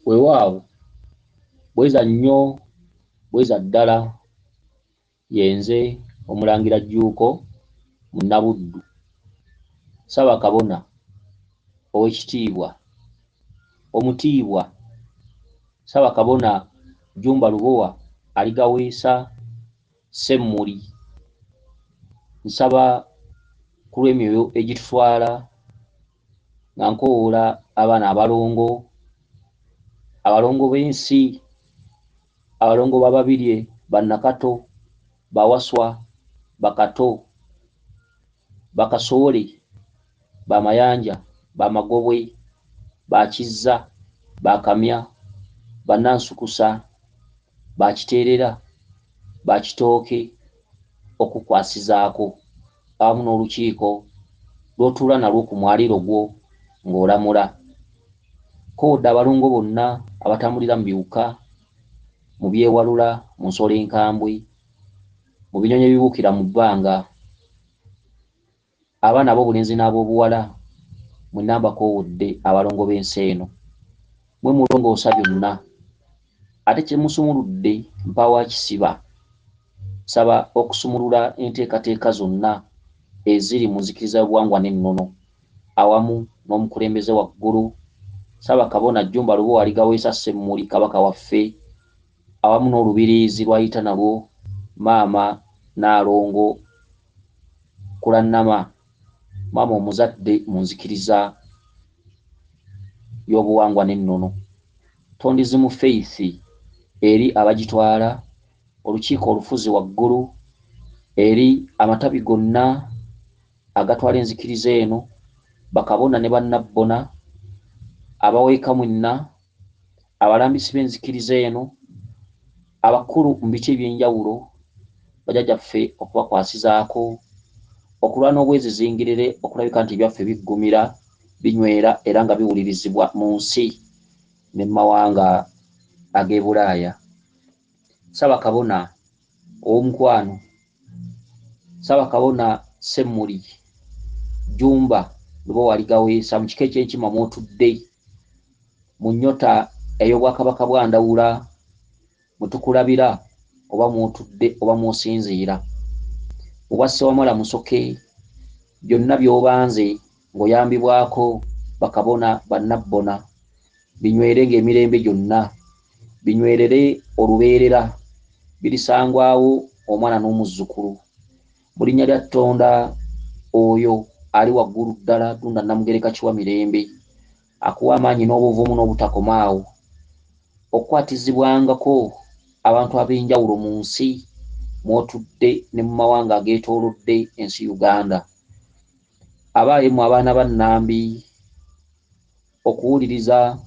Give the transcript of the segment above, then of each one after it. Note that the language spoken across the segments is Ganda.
weewaawo bweza nnyo bweza ddala yenze Omulangira Jjuuko Munnabuddu, Ssaabakabona Oweekitiibwa Omutiibwa Ssaabakabona Jjumba Lubowa Aligaweesa Ssemmuli. Nsaba ku lw'emyoyo egitutwala nga nkowoola abaana abalongo b'ensi, abalongo Bababirye, Bannakato, Bawaswa, Bakato, Bakasoole, Bamayanja, Bamagobwe, Bakizza, Bakamya, Bannansukusa, Bakiteerera, Bakitooke, okukwasizaako awamu n'olukiiko lw'otuula nalwo ku mwaliiro gwo ng'olamula. Koodda abalongo bonna abatambulira mu biwuka, mu byewalula, mu nsolo enkambwe, mu binyonyi ebibuukira mu bbanga, abaana ab'obulenzi n'ab'obuwala, mwenna mbakoowodde abalongo b'ensi eno. Mmwe mulongoosa byonna, ate kye musumuludde mpaawo kisiba. Nsaba okusumulula enteekateeka zonna eziri mu nzikiriza y'obuwangwa n'ennono awamu n'omukulembeze waggulu Ssaabakabona Jjumba Lubowa Aligaweesa Ssemmuli Kabaka waffe, awamu n'olubiriizi lw'ayita nalwo Maama Nnaalongo Kulannama, maama omuzadde mu nzikiriza y'obuwangwa n'ennono. Tondizimu Faith eri abagitwala, olukiiko olufuzi waggulu, eri amatabi gonna agatwala enzikiriza eno, bakabona ne bannabbona, abaweeka mwenna, abalambisi b'enzikiriza eno, abakulu mu biti eby'enjawulo, bajjajjaffe okubakwasizaako, okulwana obwezizingerere okulabika nti ebyaffe biggumira, binywera era nga biwulirizibwa mu nsi ne mu mawanga ag'e Bulaaya. Ssaabakabona ow'omukwano, Ssaabakabona Ssemmuli Jjumba Lubowa Aligaweesa, mu kiko eky'enkima mw'otudde, mu nnyota ey'obwakabaka bwa Ndawula mwe tukulabira oba mw'otudde oba mw'osinziira, mu bwa Ssewamala Musoke, byonna by'obanze ng'oyambibwako bakabona bannabbona, binywere ng'emirembe gyonna, binywerere olubeerera, birisangwawo omwana n'omuzzukulu. Mu linnya lya Katonda oyo ali waggulu ddala, Tunda Namugereka Kiwa Mirembe, akuwa amaanyi n'obuvumu n'obutakomaawo, okukwatizibwangako abantu ab'enjawulo mu nsi mw'otudde ne mu mawanga ageetoolodde ensi Uganda. Abaayemu abaana ba Nnambi okuwuliriza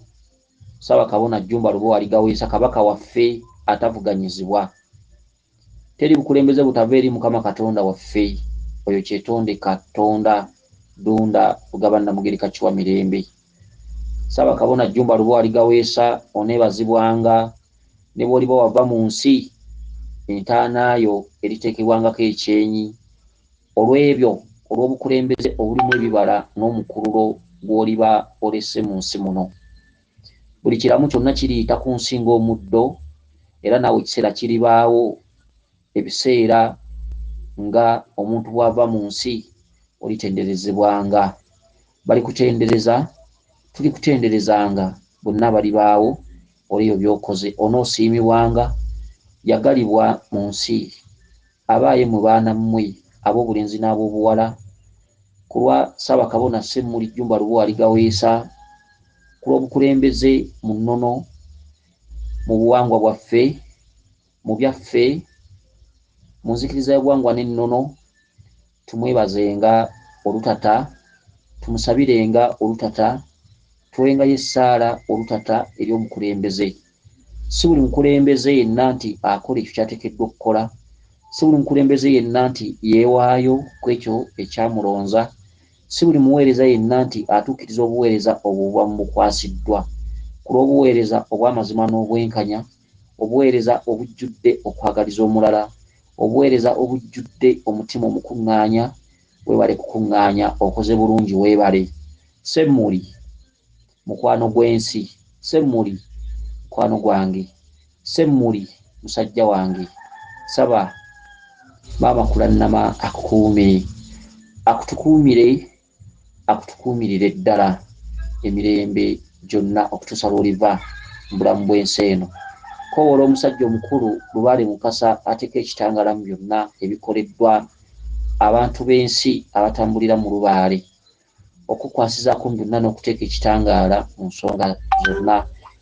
Ssaabakabona Jjumba Lubowa Aligaweesa Kabaka waffe atavuganyizibwa. Teri bukulembeze butava eri Mukama Katonda waffe, oyo kyetonde Katonda Dunda Lugaba Namugereka Kiwa Mirembe. Ssaabakabona Jjumba Lubowa Aligaweesa oneebazibwanga ne bw'oliba wava mu nsi, entaanaayo eriteekebwangako ekyenyi olw'ebyo olw'obukulembeze obulimu ebibala n'omukululo gw'oliba olesse mu nsi muno. Buli kiramu kyonna kiriyita ku nsi ng'omuddo, era naawe ekiseera kiribaawo, ebiseera nga omuntu bw'ava mu nsi olitenderezebwanga. Balikutendereza, tulikutenderezanga, bonna balibaawo olw'ebyo by'okoze. Onoosiimibwanga, yagalibwa mu nsi, abaaye mu baana mmwe ab'obulenzi n'ab'obuwala, ku lwa Ssaabakabona Ssemmuli Jjumba Lubowa Aligaweesa, ku lw'obukulembeze mu nnono, mu buwangwa bwaffe, mu byaffe, mu nzikiriza y'obuwangwa n'ennono, tumwebazenga olutata, tumusabirenga olutata, tuwengayo essaala olutata eri omukulembeze. Si buli mukulembeze yenna nti akola ekyo ky'ateekeddwa okukola, si buli mukulembeze yenna nti yeewaayo ku ekyo ekyamulonza, si buli muweereza yenna nti atuukiriza obuweereza obwo buba bumukwasiddwa. Ku lw'obuweereza obw'amazima n'obwenkanya, obuweereza obujjudde okwagaliza omulala, obuweereza obujjudde omutima omukuŋŋaanya, weebale kukuŋŋaanya, okoze bulungi, weebale. Ssemmuli mukwano gw'ensi, Ssemmuli mukwano gwange Semmuli musajja wange saba maama kulannama akutukuumirire ddala emirembe gyonna okutuusa lw'oliva mu bulamu bw'ensi eno. Kowoola omusajja omukulu Lubaale Mukasa ateeka ekitangaala mu byonna ebikoleddwa abantu b'ensi abatambulira mu Lubaale, okukwasizaako mu byonna n'okuteeka ekitangaala mu nsonga zonna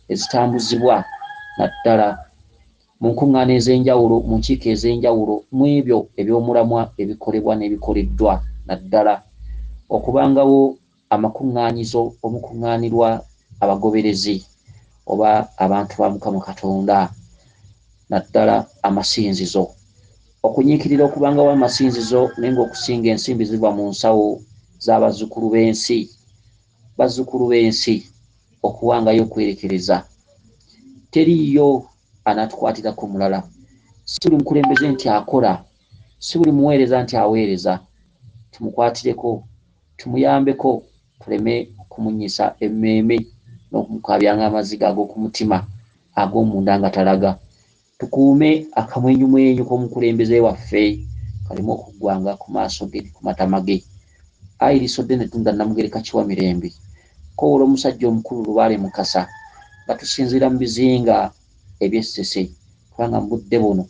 ezitambuzibwa naddala mu nkuŋŋaana ez'enjawulo, mu nkiiko ez'enjawulo, mu ebyo eby'omulamwa ebikolebwa n'ebikoleddwa naddala okubangawo amakuŋŋaanyizo omukuŋŋaanirwa abagoberezi oba abantu ba Mukama Katonda, naddala amasinzizo, okunyiikirira okubangawo amasinzizo naye ng'okusinga ensimbi ziva mu nsawo z'abazzukulu b'ensi okuwangayo okwerekereza. Teriiyo anatukwatirako mulala. Si buli mukulembeze nti akola, si buli muweereza nti aweereza. Tumukwatireko, tumuyambeko, tuleme okumunyisa emmeeme n'okumukabyanga amaziga ag'oku mutima ag'omunda nga talaga. Tukuume akamwenyumwenyu k'omukulembeze waffe kalimu okuggwanga ku maaso ge, ku matama ge. Ayi lisodde ne tunda Namugereka Kiwamirembe, kowoola omusajja omukulu Lubaale Mukasa nga tusinziira mu bizinga eby'Essese, kubanga mu budde buno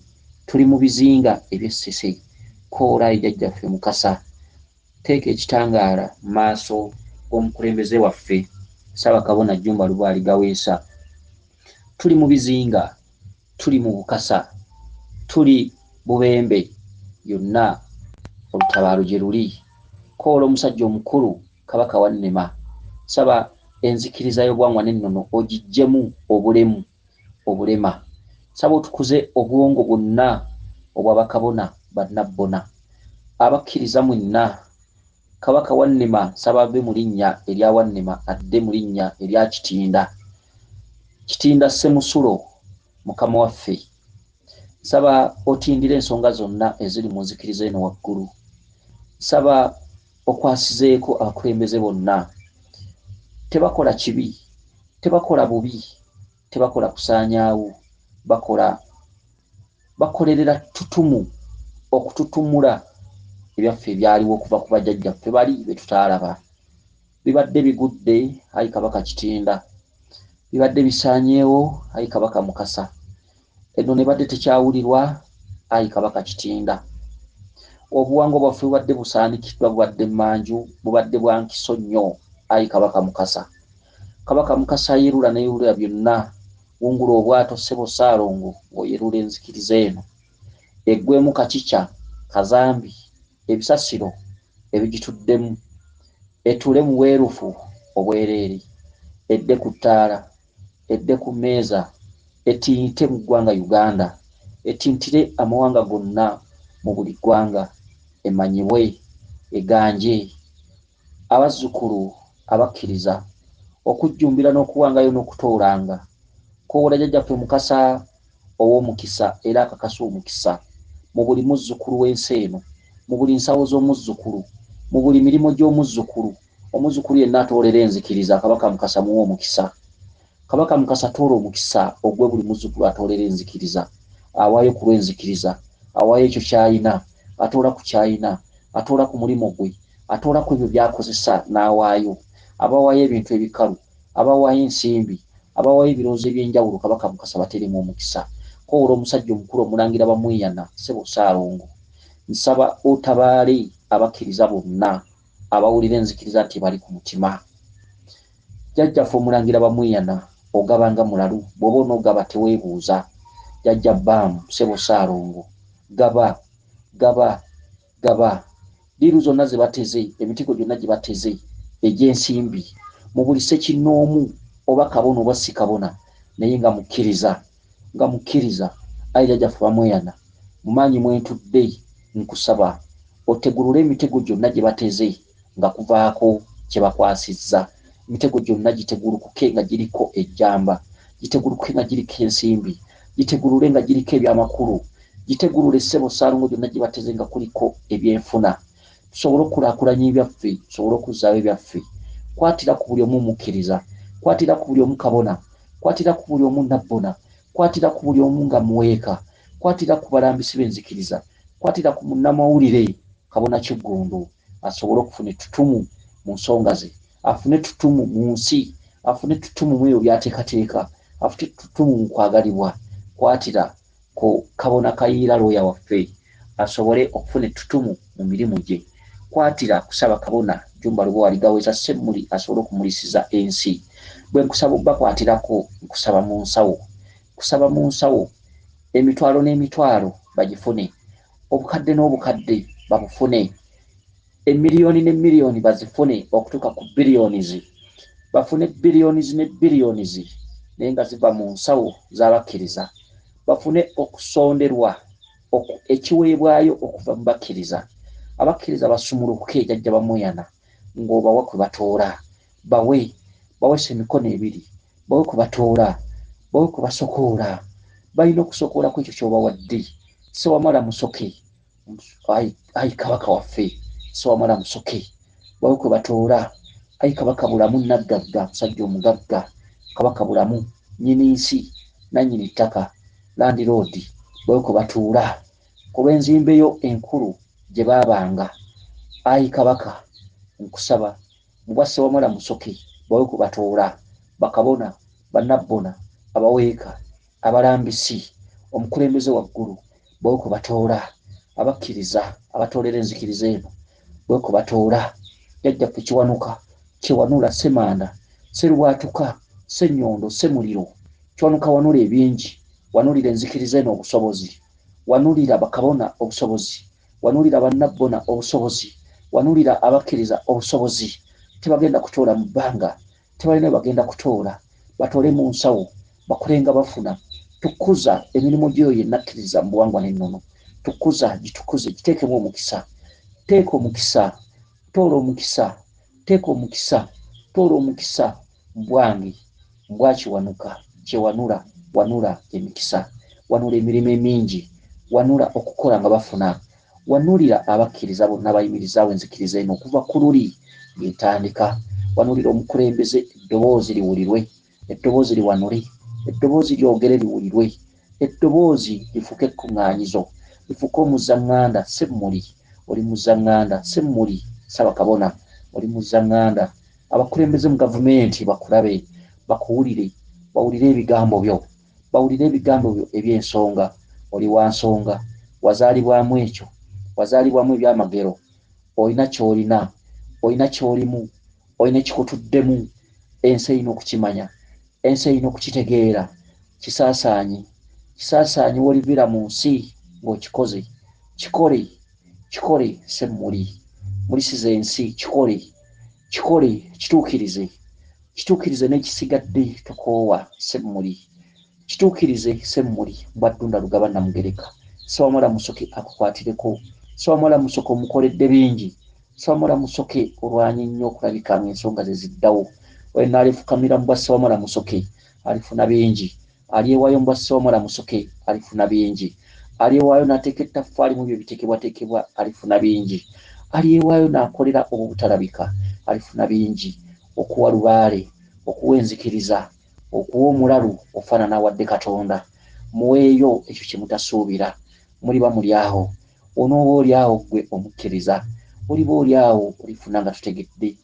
tuli mu bizinga eby'Essese. Kowoola ayi jjajjaffe Mukasa, teeka ekitangaala mu maaso g'omukulembeze waffe Ssaabakabona Jjumba Lubaale Gaweesa. Tuli mu bizinga, tuli mu Bukasa, tuli Bubembe, yonna olutabaalo gye luli. Kowoola omusajja omukulu Kabaka Wannema, saba enzikiriza y'obwangwa n'ennono ogiggyemu obulema. Saba otukuze obwongo bwonna obw'abakabona bannabbona abakkiriza mwenna. Kabaka Wannema saba ave mu linnya erya Wannema adde mu linnya erya Kitinda Ssemusulo Mukama waffe. Saba otindire ensonga zonna eziri mu nzikiriza eno waggulu. Saba okwasizeeko abakulembeze bonna, tebakola kibi, tebakola bubi, tebakola kusaanyaawo, bakolerera tutumu okututumula ebyaffe ebyaliwo okuva ku bajjajjaffe bali be tutaalaba. Bibadde bigudde, ayi Kabaka Kitinda, bibadde bisaanyeewo, ayi Kabaka Mukasa, eno ne badde tekyawulirwa, ayi Kabaka Kitinda. Obuwangwa bwaffe bubadde busaanikiddwa, bubadde mmanju, bubadde bwa nkiso nnyo, ayi Kabaka Mukasa. Kabaka Mukasa yerula n'eyerula byonna, wungula obwato ssebo Ssaalongo ng'oyerula enzikiriza eno, eggwemu kakica, kazambi, ebisasiro ebigituddemu, etuule mu bwerufu obwereere, edde ku ttaala, edde ku mmeeza, etiyite mu ggwanga Uganda, etintire amawanga gonna mu buli ggwanga, emanyibwe, eganje, abazzukulu abakkiriza okujjumbira n'okuwangayo n'okutoolanga. Kowoola jjajjaffe Mukasa ow'omukisa era akakasa omukisa mu buli muzzukulu w'ensi eno, mu buli nsawo z'omuzzukulu, mu buli mirimu gy'omuzzukulu. Omuzzukulu yenna atoolera enzikiriza, Kabaka Mukasa muwe omukisa. Kabaka Mukasa toola omukisa ogwe buli muzzukulu atoolera enzikiriza, awaayo ku lw'enzikiriza, awaayo ekyo ky'ayina, atoola ku ky'ayina, atoola ku mulimu gwe, atoola ku ebyo by'akozesa n'awaayo. Abawaayo ebintu ebikalu, abawaayo ensimbi, abawaayo ebirowoozo eby'enjawulo, Kabaka Mukasa bateremu omukisa. Kowoola omusajja omukulu Omulangira Bamweyana Ssebo Ssaalongo, nsaba otabaale abakkiriza bonna abawulira enzikiriza nti bali ku mutima. Jjajjaffe Omulangira Bamweyana ogabanga mulalu, bw'oba onoogaba teweebuuza. Jjajja Bbaamu Ssebo Ssaalongo, gaba. Diiru zonna ze bateze, emitigo gyonna gye bateze egy'ensimbi, mu buli ssekinnoomu oba kabona oba si kabona, naye nga mukkiriza. Ayi jjajjaffe Bamweyana, mu maanyi mwentudde, nkusaba otegulule emitego gyonna gye bateze nga kuvaako kye bakwasizza. Emitego gyonna gitegulukuke nga giriko ejjamba, gitegulukuke nga giriko ensimbi, gitegulule nga giriko ebyamakulu, gitegulule Ssebo Ssaalongo gyonna gye bateze nga kuliko ebyenfuna, tusobole okukulaakulanya ebyaffe, tusobole okuzzaayo ebyaffe. Kwatira ku buli omu mukkiriza, kwatira ku buli omu kabona, kwatira ku buli omu nabbona, kwatira ku buli omu nga muweeka, kwatira ku balambisi b'enzikiriza, kwatira ku munnamawulire Kabona Kiggundu asobole okufuna ettutumu mu nsonga ze, afune ettutumu mu nsi, afune ettutumu mu ebyo by'ateekateeka, afune ettutumu mu kwagalibwa. Kwatira ku Kabona Kayiira looya waffe asobole okufuna ettutumu mu mirimu gye. Kwatira ku Ssaabakabona Jjumba Lubowa Ligaweza Ssemuli asobole okumulisiza ensi. Bwe nkusaba obbakwatirako, nkusaba mu nsawo, kusaba mu nsawo emitwalo n'emitwalo bagifune, obukadde n'obukadde babufune, emiliyoni n'emiliyoni bazifune okutuuka ku biliyonizi, bafune biliyonizi ne biliyonizi naye nga ziva mu nsawo z'abakkiriza, bafune okusonderwa ekiweebwayo okuva mu bakkiriza. Abakkiriza basumulukuke jjajja bamuyana ng'obawa kwe batoola, bawese emikono ebiri, bawe kwe batoola, bawe kwe basokoola. Balina okusokoola ku ekyo ky'obawadde. Sewamala Musoke, ayi Kabaka waffe Sewamala Musoke, bawe kwe batoola. Ayi Kabaka Bulamu Naggagga, musajja omugagga, Kabaka Bulamu, nnyini nsi, nannyini ttaka, landiroodi, bawe kwe batuula ku lw'enzimbeyo enkulu gye baabanga. Ayi Kabaka, nkusaba mu bwa Sewamala Musoke, bawe kwe batoola, bakabona, bannabbona, abaweeka, abalambisi, omukulembeze waggulu, bawe kwe batoola, abakkiriza, abatoolera enzikiriza eno, bawe kwe batoola. Jjajjaffe Kiwanuka, Kiwanula Ssemanda, Sserwatuka, Ssenyondo, Ssemuliro, Kiwanuka wanula ebingi, wanulira enzikiriza eno obusobozi, wanulira bakabona obusobozi, wanulira bannabbona obusobozi, wanulira abakkiriza obusobozi. Tebagenda kutoola mu bbanga, tebalina bagenda kutoola, batoole mu nsawo, bakolenga bafuna. Tukuza emirimu gyo yenna akkiriza mu buwangwa n'ennono, tukuza gitukuze, giteekemu omukisa, teeka omukisa, toola omukisa, teeka omukisa, toola omukisa mu bwange, mu bwa Kiwanuka, Kyewanula, wanula emikisa, wanula emirimu emingi, wanula okukola nga bafuna, wanulira abakkiriza bonna bayimirizaawo enzikiriza eno okuva ku luli ng'etandika. Wanulira omukulembeze, eddoboozi liwulirwe, eddoboozi liwanule, eddoboozi lyogere liwulirwe, eddoboozi lifuuke ekkuŋŋaanyizo, lifuuke omuzzaŋŋanda. Ssemuli oli muzzaŋŋanda, Ssemuli Ssaabakabona oli muzzaŋŋanda. Abakulembeze mu gavumenti bakulabe, bakuwulire, bawulire ebigambo byo, bawulire ebigambo byo eby'ensonga. Oli wa nsonga, wazaalibwamu ekyo, wazaalibwamu ebyamagero, olina ky'olina, olina ky'olimu, olina ekikutuddemu. Ensi erina okukimanya, ensi erina okukitegeera. Kisaasaanye, kisaasaanye w'oliviira mu nsi ng'okikoze. Kikole, kikole Ssemuli, mulisiza ensi, kikole, kikole, kituukirize, kituukirize n'ekisigadde tokoowa Ssemuli, kituukirize Ssemuli. Bwaddunda Lugaba Namugereka, Sewamala Musoke akukwatireko, Sewamala Musoke omukoledde bingi, Sewamala Musoke olwanye nnyo okulabika ng'ensonga ze ziddawo. Wenna alifukamira mu bwa Sewamala Musoke alifuna bingi, alyewaayo mu bwa Sewamala Musoke alifuna bingi, alyewaayo n'ateeka ettaffaali mu byo biteekebwateekebwa alifuna bingi, alyewaayo n'akolera obutalabika alifuna bingi. Okuwa lubaale, okuwa enzikiriza, okuwa omulalu ofaanana awadde Katonda. Muweeyo ekyo kye mutasuubira. Muliba muli awo, onooba oli awo ggwe omukkiriza, oliba oli awo olifuna nga tutegedde,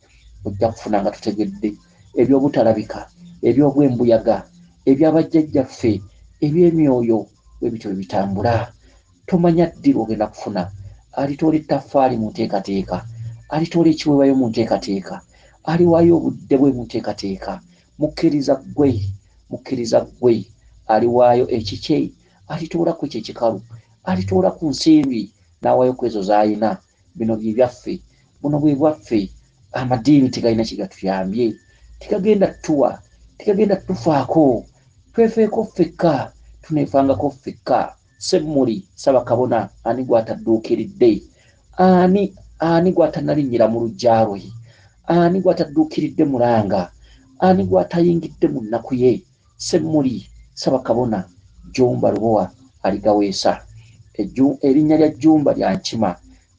ojja kufuna nga tutegedde eby'obutalabika, eby'obwembuyaga, eby'abajjajjaffe, eby'emyoyo bwe bityo bwe bitambula. Tomanya ddi lw'ogenda kufuna. Alitoola ettaffaali mu nteekateeka, alitoola ekiweebwayo mu nteekateeka, aliwaayo obudde bwe mu nteekateeka. Mukkiriza ggwe, mukkiriza ggwe, aliwaayo ekikye, alitoola ku ekyo ekikalu, alitoola ku nsimbi n'awaayo ku ezo z'alina. Bino bye byaffe, buno bwe bwaffe. Amadiini tegalina kye gatuyambye, tegagenda tuwa, tegagenda tufaako. Twefeeko ffekka, tuneefangako ffekka. Ssemuli Ssaabakabona ani gw'atadduukiridde? Ani gw'atannalinnyira mu luggya lwe? Ani gw'atadduukiridde mulanga? Ani gw'atayingidde mu nnaku ye? Ssemuli Ssaabakabona Jjumba Lubowa Aligaweesa. Erinnya lya Jjumba lya nkima,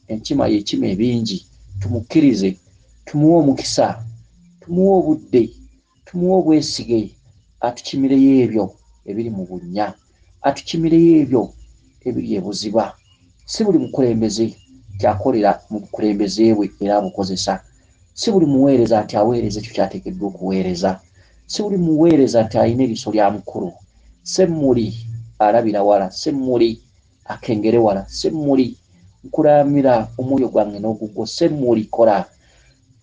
enkima y'ekima ebingi. Tumukkirize, tumuwe omukisa, tumuwe obudde, tumuwe obwesige, atukimireyo ebyo ebiri mu bunnya, atukimireyo ebyo ebiri ebuziba. Si buli mukulembeze kyakolera mu bukulembeze bwe era abukozesa. Si buli muweereza nti aweereza ekyo kyateekeddwa okuweereza. Si buli muweereza nti alina eriiso lya mukulu. Semmuli alabira wala, semmuli akengere wala, semmuli nkulamira omwoyo gwange n'ogugwo, semmuli kola,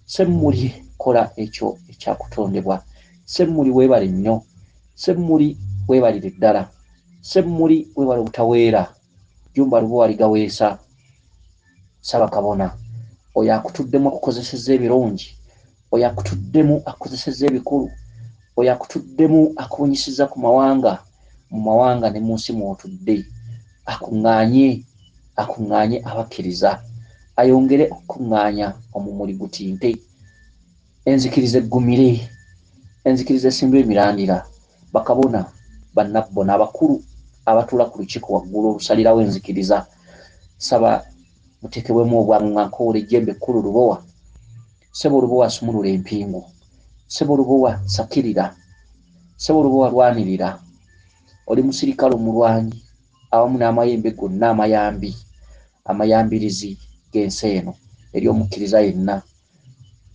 semmuli kola ekyo ekyakutondebwa, semmuli weebale nnyo, semmuli weebalire ddala, semmuli weebale obutaweera. Jjumba Lubowa Ligaweesa, Ssaabakabona, oyo akutuddemu akukozesezza ebirungi, oyo akutuddemu akukozesezza ebikulu, oyo akutuddemu akubunyisizza ku mawanga, mu mawanga ne mu nsi mw'otudde, akuŋŋaanye abakkiriza, ayongere okukuŋŋaanya omumuli gutinte, enzikiriza eggumire, enzikiriza esimba emirandira. Bakabona, bannabbona, abakulu abatuula ku lukiiko waggulu olusalirawo enzikiriza, saba muteekebwemu obwangu ejjembe ekkulu Lubowa. Ssebo Lubowa sumulula empingu, Ssebo Lubowa sakirira, Ssebo Lubowa lwanirira. Oli musirikale omulwanyi awamu n'amayembe gonna amayambirizi g'ensi eno eri omukkiriza yenna.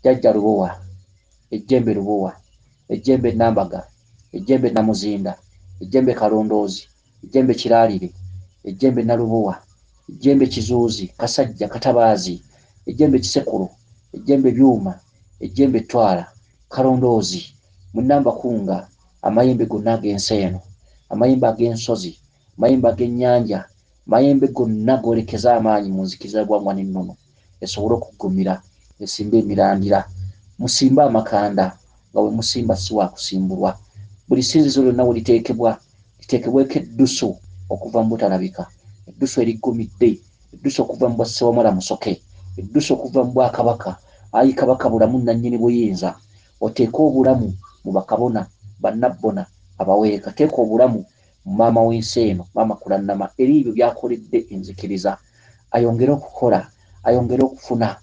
Jjajja Lubowa, ejjembe Lubowa, ejjembe Nambaga, ejjembe Namuzinda, ejjembe Kalondoozi, ejjembe Kiraalire, ejjembe Nalubowa, ejjembe Kizuuzi, Kasajja, Katabaazi, ejjembe Kisekulu, ejjembe Byuma, ejjembe Twala, Kalondoozi, Munnambakunga, amayembe gonna ag'ensi eno, amayembe ag'ensozi, amayembe ag'ennyanja, amayembe gonna goolekeza amaanyi mu nzikiriza y'eggwanga n'ennono esobole okuggumira, esimbe emirandira. Musimbe amakanda nga bwe musimba si wa kusimbulwa. Buli ssinzizo lyonna we liteekebwa, liteekebweko eddusu okuva mu butalabika, eddusu eriggumidde, eddusu okuva mu bwa Ssewamala Musoke, eddusu okuva mu Bwakabaka. Ayi Kabaka bulamu nannyini buyinza, oteeke obulamu mu bakabona, bannabbona abaweeka, teeka obulamu mu maama w'ensi eno, Maama Kulannama, eri ebyo by'akoledde enzikiriza. Ayongere okukola, ayongere okufuna,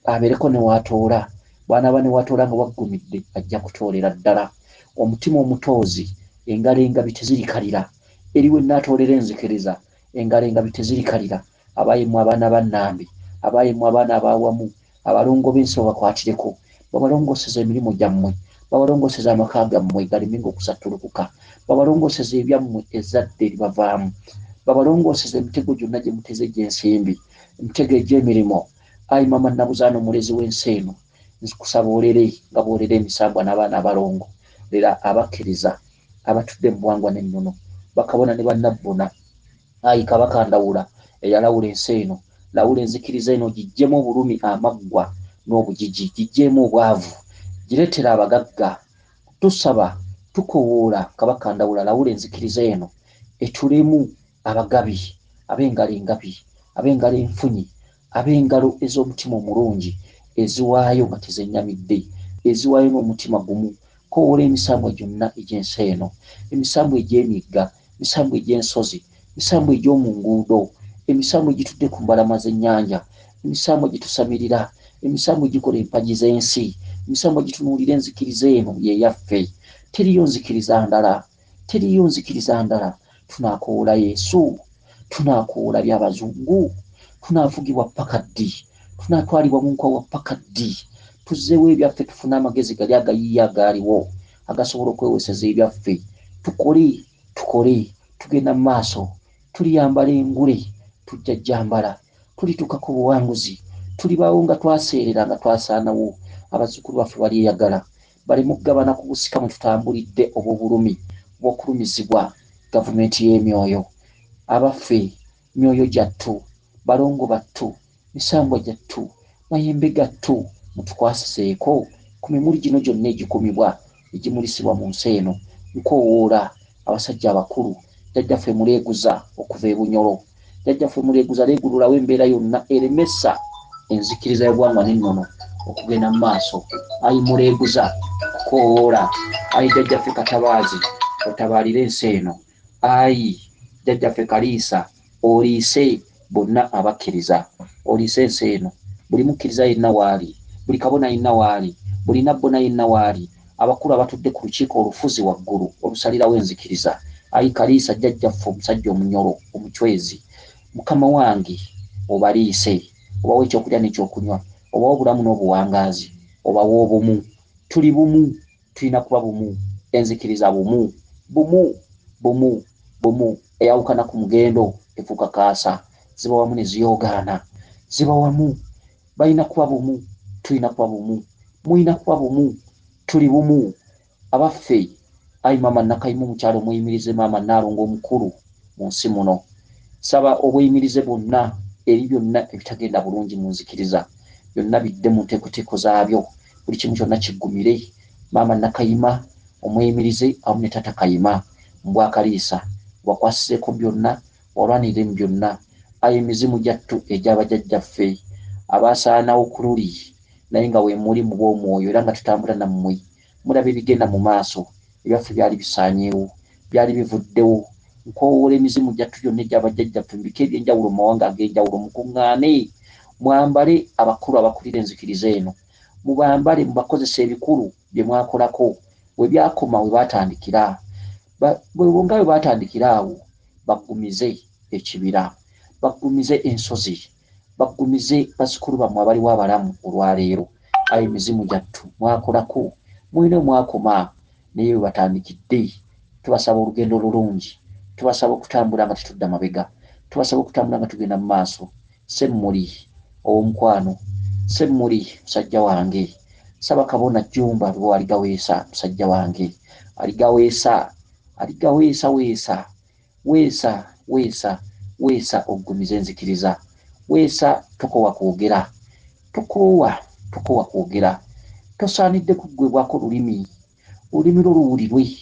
abeereko ne waatoola. Bw'anaaba ne waatoola nga waggumidde, ajja kutoolera ddala. Omutima omutoozi, engalo engabi tezirikalira. Eri we nnaatoolera enzikiriza, engalo engabi tezirikalira. Abaayemu abaana ba Nnambi, abaayemu abaana ab'awamu, abalongo b'ensi babakwatireko, babalongooseza emirimu gyammwe, babalongooseza amaka gammwe galemenga okusattulukuka, babalongooseza ebyammwe ezzadde libavaamu, babalongooseza emitego gyonna gye muteze egy'ensimbi, emitego egy'emirimu. Ayi Maama Nabuzaana, omulezi w'ensi eno, nzikusaba olere nga bw'olera emisambwa n'abaana abalongo, lera abakkiriza abatudde mu buwangwa n'ennono, bakabona ne bannabbona. Ayi Kabaka Ndawula eyalawula ensi eno, lawula enzikiriza eno, giggyemu obulumi, amaggwa n'obugigi, giggyemu obwavu, gireetera abagagga. Tusaba, tukowoola Kabaka Ndawula, lawula enzikiriza eno, etulemu abagabi, ab'engalo engabi, ab'engalo enfunyi, ab'engalo ez'omutima omulungi, eziwaayo nga tezennyamidde, eziwaayo n'omutima gumu. Kowoola emisambwa gyonna egy'ensi eno, emisambwa egy'emigga, emisambwa egy'ensozi, emisambwa egy'omu nguudo, emisambwa egitudde ku mbalama z'ennyanja, emisambwa gitusamirira, emisambwa egikola empagi z'ensi, emisambwa gitunuulira enzikiriza eno yeyaffe. Teriyo nzikiriza ndala, teriyo nzikiriza ndala. Tunaakowoola Yesu, tunaakowoola by'abazungu, tunaavugibwa paka ddi, tunaatwalibwa mu nkwa wa paka ddi. Tuzzeewo ebyaffe, tufune amagezi gali agayiiya agaaliwo agasobola okweweseza ebyaffe. Tukole, tugenda mu maaso, tuliyambala engule, tujja jjambala, tulituuka ku buwanguzi, tulibaawo nga twaseerera, nga twasaanawo. Abazzukulu baffe baliyagala, baleme okugabana ku busika mwe tutambulidde obw'obulumi, obw'okulumizibwa gavumenti y'emyoyo. Abaffe, myoyo gyattu, balongo battu, misambwa gyattu, mayembe gattu, mutukwasizeeko ku mimuli gino gyonna egikumibwa, egimulisibwa mu nsi eno. Nkowoola abasajja abakulu, jjajjaffe muleeguza okuva e Bunyoro, jjajjaffe muleeguza leegululawo embeera yonna eremesa enzikiriza y'eggwanga n'ennono okugenda mu maaso. Ayi muleeguza kukowoola, ayi jjajjaffe Katabaazi, otabaalire ensi eno. Ayi jjajjaffe Kaliisa, oliise bonna abakkiriza, oliise ensi eno. Buli mukkiriza yenna waali, buli kabona yenna waali, buli nabbona yenna waali, abakulu abatudde ku lukiiko olufuzi waggulu olusalirawo enzikiriza, ayi Kaliisa jjajjaffe omusajja omunyolo omucwezi, mukama wange obaliise, obawa ekyokulya n'ekyokunywa, obawa obulamu n'obuwangaazi, obawa obumu. Tuli bumu, tulina kuba bumu, enzikiriza bumu, bumu. Eyawukana ku mugendo efuuka kaasa, ziba wamu ne ziyoogaana, ziba wamu. Balina kuba bumu, tulina kuba bumu, mulina kuba bumu, tuli bumu. Abaffe, ayi maama Nakayima omukyalo omuyimirize, maama Naalongo omukulu mu nsi muno, saba obuyimirize bwonna eri byonna ebitagenda bulungi mu nzikiriza, byonna bidde mu nteekoteeko zaabyo, buli kimu kyonna kiggumire. Maama Nakayima omuyimirize awamu ne Taata Kayima mbwa Kaliisa wakwasizeeko byonna, walwanirire mu byonna. Ayi emizimu gyattu egy'abajjajjaffe abaasaanawo ku luli, naye nga we muli mu bw'omwoyo era nga tutambula nammwe, mulaba ebigenda mu maaso, ebyaffe byali bisaanyeewo, byali bivuddewo. Nkoowoola emizimu gyattu gyonna egy'abajjajjaffe mu bika eby'enjawulo mu mawanga ag'enjawulo, mukuŋŋaane mwambale abakulu abakulira enzikiriza eno, mubambale mubakozesa ebikulu bye mwakolako, we byakoma we baatandikira. Nga we baatandikira awo baggumize ekibira, baggumize ensozi, baggumize bazzukulu bammwe abaliwo abalamu olwaleero. Ayi emizimu gyattu mwakolako, mulina mwakoma, naye we batandikidde. Tubasaba olugendo olulungi, tubasaba okutambula nga tetudda mabega, tubasaba okutambula nga tugenda mu maaso. Semmuli ow'omukwano, Semmuli musajja wange, Saba Kabona Jjumba Lubowa Aligaweesa musajja wange, Aligaweesa weesa oggumiza enzikiriza, weesa tokoowa kwogera, tosaanidde kuggwebwako olulimi lwo luwulirwe.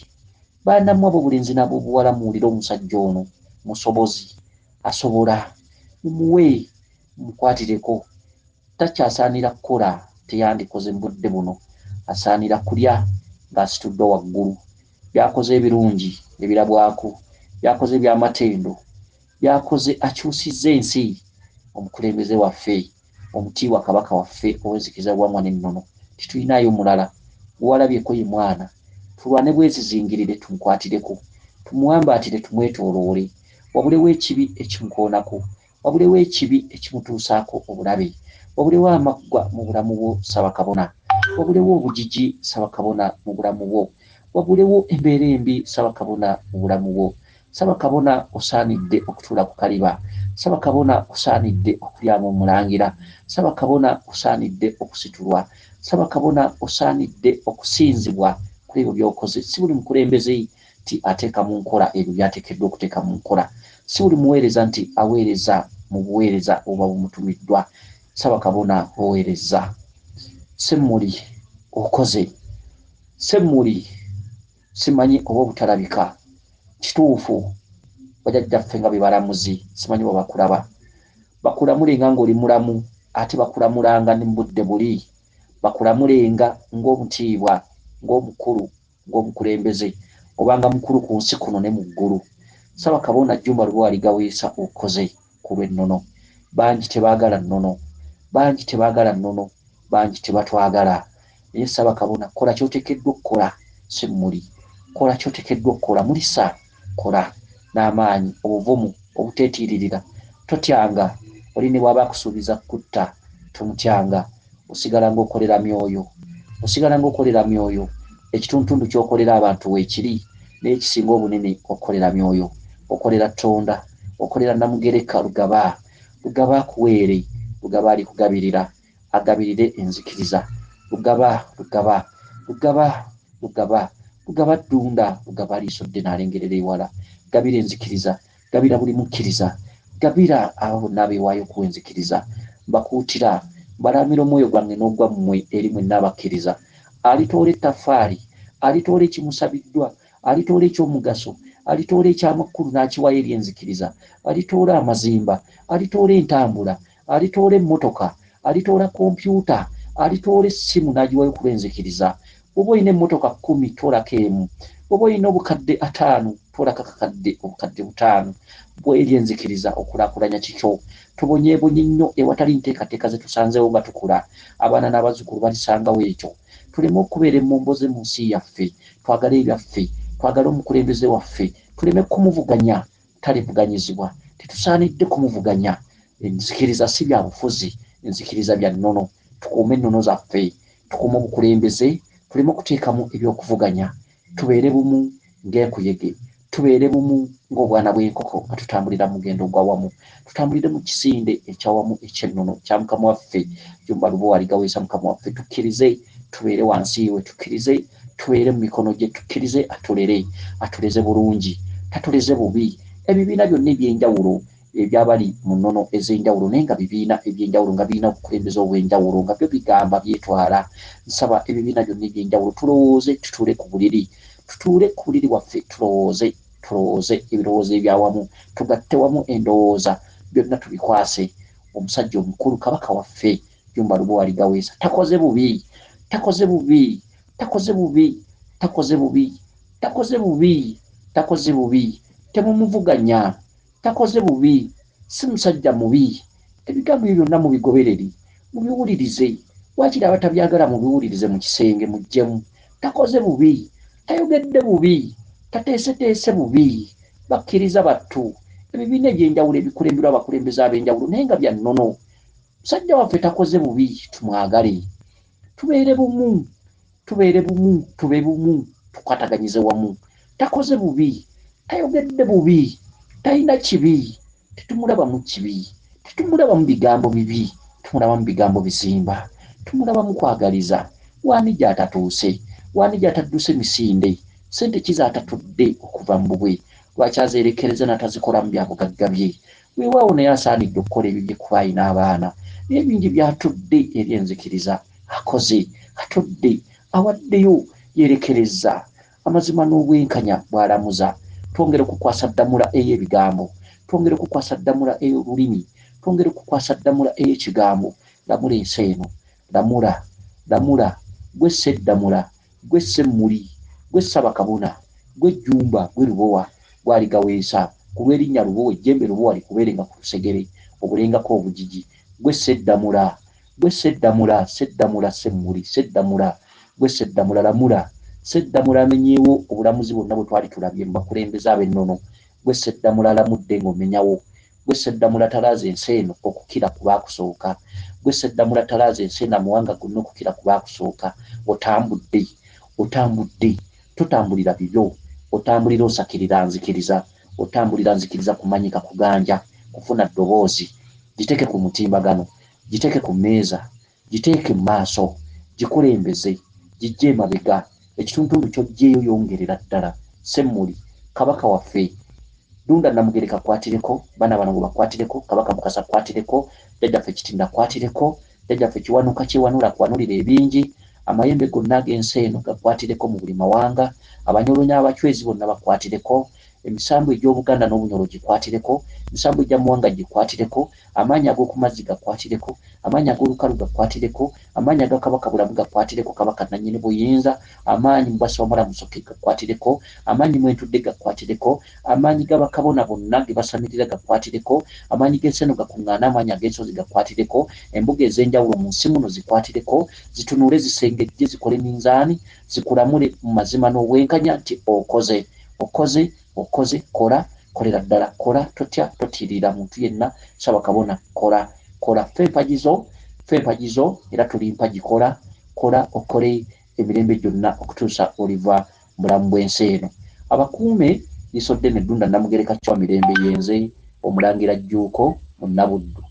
Baanammwe ab'obulenzi n'ab'obuwala muwulire omusajja ono musobozi, asobola, mumuwe, mukwatireko. Takyasaanira kukola teyandikoze mu budde buno, asaanira kulya ng'asitudde waggulu. Byakoze ebirungi ebirabwako, byakoze ebyamatendo, byakoze akyusizza ensi. Omukulembeze waffe, omutiibwa kabaka waffe ow'enzikiriza bwamwa n'ennono, titulinayo mulala, gwewalabyeko ye mwana. Tulwane bwezizingirire tumukwatireko, tumuwambaatire, tumwetooloole, wabulewo ekibi ekimukoonako, wabulewo ekibi ekimutuusaako obulabe, wabulewo amaggwa mu bulamu bwo Saba Kabona, wabulewo obugigi Saba Kabona mu bulamu bwo, wabulewo embeera embi Saba Kabona mu bulamu bwo. Saba Kabona osaanidde okutuula ku kaliba, Saba Kabona osaanidde okulyama omulangira, Saba Kabona osaanidde okusitulwa, Saba Kabona osaanidde okusinzibwa kuri ebyo by'okoze. Si buli mukulembeze nti ateeka mu nkola ebyo by'ateekeddwa okuteeka mu nkola, si buli muweereza nti aweereza mu buweereza oba bumutumiddwa. Saba Kabona oweereza. Semmuli okoze, Semmuli simanyi oba obutalabika, kituufu bajjajjaffe nga be balamuzi, simanyi bwe bakulaba, bakulamulenga ng'oli mulamu, ate bakulamulanga ne mu budde buli, bakulamulenga ng'omutiibwa, ng'omukulu, ng'omukulembeze, obanga mukulu ku nsi kuno ne mu ggulu. Saba Kabona Jjumba Lubowa Aligaweesa okoze ku lw'ennono. Bangi tebaagala nnono, bangi tebatwagala, naye Saba Kabona kola ky'oteekeddwa okukola. Semmuli kola ky'oteekeddwa okukola, mulisa kola n'amaanyi, obuvumu, obuteetiiririra. Totyanga, oli ne bw'aba akusuubiza kutta, tomutyanga. Osigala ng'okolera myoyo, ekitundu ky'okolera abantu weekiri, naye ekisinga obunene okolera myoyo, okolera Ttonda, okolera Namugereka Lugaba akuweere, Lugaba alikugabirira, agabirire enzikiriza. Lugaba Ddunda, Lugaba aliisodde n'alengerera ewala. Gabira enzikiriza, gabira buli mukkiriza, gabira abo bonna abeewaayo ku enzikiriza. Mbakuutira, mbalamira omwoyo gwange n'ogwammwe eri mwenna abakkiriza. Alitoola ettaffaali, alitoola ekimusabiddwa, alitoola ekyomugaso, alitoola ekyamakulu n'akiwayo eri enzikiriza, alitoola amazimba, alitoola entambula, alitoola emmotoka, alitoola kompyuta, alitoola essimu n'agiwayo ku lw'enzikiriza. Bw'oba olina emmotoka 10 toolako emu, bw'oba olina obukadde 5 toolako obukadde 5. Bw'eri enzikiriza okulaakulanya kikyo. Tubonyeebonye nnyo ewatali nteekateeka ze tusanzeewo nga tukula, abaana n'abazzukulu balisangawo ekyo. tuleme okubeera emmomboze mu nsi yaffe, twagale ebyaffe, twagale omukulembeze waffe, tuleme kumuvuganya talivuganyizibwa. Tetusaanidde kumuvuganya. Enzikiriza si bya bufuzi, enzikiriza bya nnono. Tukuume ennono zaffe, tukuume obukulembeze, tuleme okuteekamu ebyokuvuganya. Tubeere bumu ng'enkuyege, tubeere bumu ng'obwana bw'enkoko nga tutambulira mu mugendo ogwawamu, tutambulire mu kisinde ekyawamu eky'ennono kya Mukama waffe Jjumba Lubowa Ligaweesa. Mukama waffe tukkirize tubeere wansi we, tukkirize tubeere mu mikono gye, tukkirize atuleze bulungi, tatuleze bubi. Ebibiina byonna eby'enjawulo ebyabali mu nnono ez'enjawulo naye nga bibiina eby'enjawulo nga birina obukulembeze obw'enjawulo nga byo bigamba byetwala. Nsaba ebibiina byonna eby'enjawulo tulowooze, tutuule ku buliri waffe, tulowooze ebirowoozo ebyawamu, tugatte wamu endowooza, byonna tubikwase omusajja omukulu Kabaka waffe Jjumba Lubowa Ligaweesa. Takoze bubi, takoze bubi, takoze bubi, takoze bubi, takoze bubi, takoze bubi. Temumuvuganya, takoze bubi, si musajja mubi. Ebigambo ebyo byonna mubigoberere, mubiwulirize. Waakiri abatabyagala mubiwulirize mu kisenge muggyemu. Takoze bubi, tayogedde bubi, tateeseteese bubi. Bakkiriza battu, ebibiina eby'enjawulo ebikulemberwa abakulembeze ab'enjawulo naye nga bya nnono. Musajja waffe takoze bubi, tumwagale. Tubeere bumu, tubeere bumu, tube bumu, tukwataganyize wamu. Takoze bubi, tayogedde bubi, talina kibi. Tetumulaba mu kibi, tetumulaba mu bigambo bibi, tumulaba mu bigambo bizimba, tumulaba mu kwagaliza. Waani gy'atatuuse, waani gy'atadduse misinde, sente kizaatatudde okuva mu bubwe. Lwaki azeerekereza n'atazikola mu byabugagga bye? Weewaawo naye asaanidde okukola ebibye kuba alina abaana. Naye bingi byatudde eri enzikiriza. Akoze, atudde, awaddeyo, yeerekereza. Amazima n'obwenkanya bw'alamuza. Twongere okukwasa ddamula ey'ebigambo, twongere okukwasa ddamula ey'olulimi, twongere okukwasa ddamula ey'ekigambo. Lamula ensi eno, lamula, lamula, gwe Sseddamula, gwe Ssemmuli, gwe Ssabakabona, gwe Jjumba, gwe Lubowa Lubowa Ligaweesa. Ku lw'erinnya Lubowa, ejjembe Lubowa likubeerenga ku lusegere, obulengako obugigi. Gwe Sseddamula, gwe Sseddamula, Sseddamula Semmuli, Sseddamula, gwe Sseddamula lamula. Sseddamula amenyeewo obulamuzi bwonna bwe twali tulabye mu bakulembeze ab'ennono. Gwe Sseddamula alamudde ng'omenyawo. Gwe Sseddamula talaaza ensi eno okukira ku baakusooka. Gwe Sseddamula talaaza ensi eno amawanga gonna okukira ku baakusooka. Otambudde, otambudde, totambulira bibyo, otambulira osakirira nzikiriza, otambulira nzikiriza kumanyika kuganja, kufuna ddoboozi. Giteeke ku mutimbagano, giteeke ku mmeeza, giteeke mu maaso, gikulembeze, gijje emabega. Ekitundu ky'oggyeeyo yongerera ddala. Semmuli, Kabaka waffe, Dunda Namugereka akwatireko, baana bano bakwatireko, Kabaka Mukasa akwatireko, Jjajjaffe Kitinda akwatireko, Jjajjaffe Kiwanuka kyewanula akwanulira ebingi, amayembe gonna ag'ensi eno gakwatireko mu buli mawanga, Abanyoro n'Abachwezi bonna bakwatireko, emisambu egy'Obuganda n'Obunyoro gikwatireko, emisambu egy'amuwanga gikwatireko, amaanyi ag'oku mazzi gakwatireko, amaanyi ag'olukalu gakwatireko, amaanyi aga Kabaka Bulamu gakwatireko, Kabaka nannyini buyinza, amaanyi mu Bwasomala Musoke gakwatireko, amaanyi Mwentudde gakwatireko, amaanyi g'Abakabona bonna ge basamirira gakwatireko, amaanyi g'ensi eno gakuŋŋaana, amaanyi ag'ensozi gakwatireko, embuga ez'enjawulo mu nsi muno zikwatireko, zitunuule zisengejje zikole minzaani, zikulamule mu mazima n'obwenkanya nti okoze, okoze, okoze, kola, kolera ddala, kola, totya, totiirira muntu yenna. Ssaabakabona, kola, kola, ffe empagizo era tuli mpagi, kola, kola, okole emirembe gyonna okutuusa oliva mulamu bw'ensi eno. Abakuume Liiso Ddene Dunda Namugereka Kya Mirembe Yenze Omulangira Jjuuko mu Nabuddu.